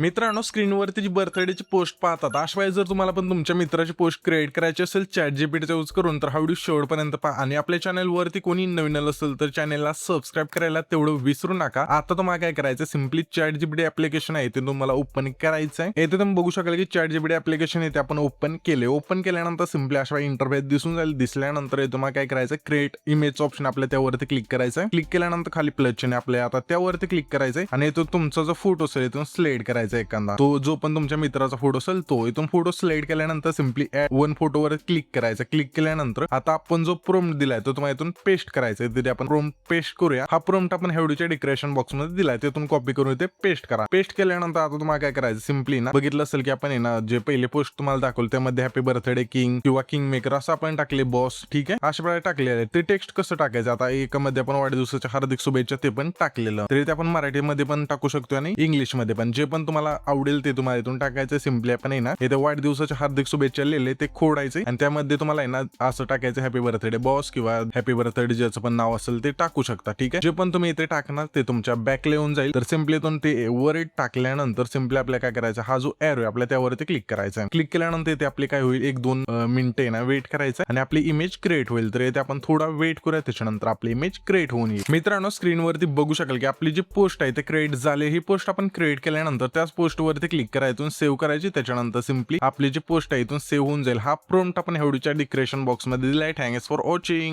मित्रांनो, स्क्रीनवरती जी बर्थडेची पोस्ट पाहतात अशा वेळेस जर तुम्हाला पण तुमच्या मित्राची पोस्ट क्रिएट करायची असेल ChatGPTचा यूज करून, तर हा व्हिडिओ शेवटपर्यंत पहा आणि आपल्या चॅनलवरती कोणी नवीन असेल तर चॅनलला सबस्क्राईब करायला तेवढं विसरू नका. आता तुम्हाला काय करायचं, सिम्पली ChatGPT ऍप्लिकेशन आहे ते तुम्हाला ओपन करायचं आहे. येथे तुम्ही बघू शकाल की ChatGPT ऍप्लिकेशन येते आपण ओपन केले. ओपन केल्यानंतर सिम्पली अशा इंटरफेस दिसून जाईल. दिसल्यानंतर तुम्हाला काय करायचं, क्रिएट इमेज ऑप्शन आपल्या त्यावरती क्लिक करायचं. क्लिक केल्यानंतर खाली प्लस चिन्ह आपल्या आता त्यावरती क्लिक करायचंय आणि इथून तुमचा जो फोटो असेल इथून सिलेक्ट करायचा एखादा, तो जो पण तुमच्या मित्राचा फोटो असेल तो इथून फोटो सिलेक्ट केल्यानंतर सिम्पली ऍड वन फोटोवर क्लिक करायचं. क्लिक केल्यानंतर आता आपण जो प्रॉम्प्ट दिलाय तो तुम्हाला इथून पेस्ट करायचा. तिथे आपण प्रॉम्प्ट पेस्ट करूया. हा प्रॉम्प्ट आपण हेवडीच्या डिस्क्रिप्शन बॉक्स मध्ये दिलाय, तिथून कॉपी करून इथे पेस्ट करा. पेस्ट केल्यानंतर आता तुम्हाला काय करायचं, सिम्पली ना बघितलं असेल की आपण ना जे पहिले पोस्ट तुम्हाला दाखवलं त्यामध्ये हॅपी बर्थडे किंग किंवा किंग मेकर असं आपण टाकले बॉस, ठीक आहे, अशा प्रकारे टाकलेलं आहे. ते टेक्स्ट कसं टाकायचं, आता एकामध्ये आपण वाढदिवसाच्या हार्दिक शुभेच्छा ते पण टाकलेलं, तरी ते आपण मराठीमध्ये पण टाकू शकतो आणि इंग्लिश मध्ये पण, जे पण तुम्हाला आवडेल ते तुम्हाला इथून टाकायचं. सिम्पली आपण ना इथे वाढदिवसाच्या हार्दिक शुभेच्छा लिहिले ते खोडायचे आणि त्यामध्ये तुम्हाला ना असं टाकायचं हॅपी बर्थडे बॉस किंवा हॅपी बर्थडे ज्याचं पण नाव असेल ते टाकू शकता, ठीक आहे. जे पण तुम्ही इथे टाकणार ते तुमच्या बॅकला येऊन जाईल. तर सिम्पली इथून ते वर टाकल्यानंतर सिम्पली आपल्याला काय करायचं, हा जो एरो आहे आपल्या त्यावरती क्लिक करायचा. क्लिक केल्यानंतर इथे आपली काय होईल, 1-2 मिनिटे ना वेट करायचं आणि आपली इमेज क्रिएट होईल. तर इथे आपण थोडा वेट करूया, त्याच्यानंतर आपली इमेज क्रिएट होऊन येईल. मित्रांनो, स्क्रीनवरती बघू शकाल की आपली जी पोस्ट आहे ते क्रिएट झाले. ही पोस्ट आपण क्रिएट केल्यानंतर त्याच पोस्ट वरती क्लिक करायचं, सेव्ह करायची. त्याच्यानंतर सिम्पली आपली जी पोस्ट आहे इथून सेव्ह होऊन जाईल. हा प्रॉम्प्ट आपण हेवडीच्या डिस्क्रिप्शन बॉक्स मध्ये दिलाय. Thanks for watching.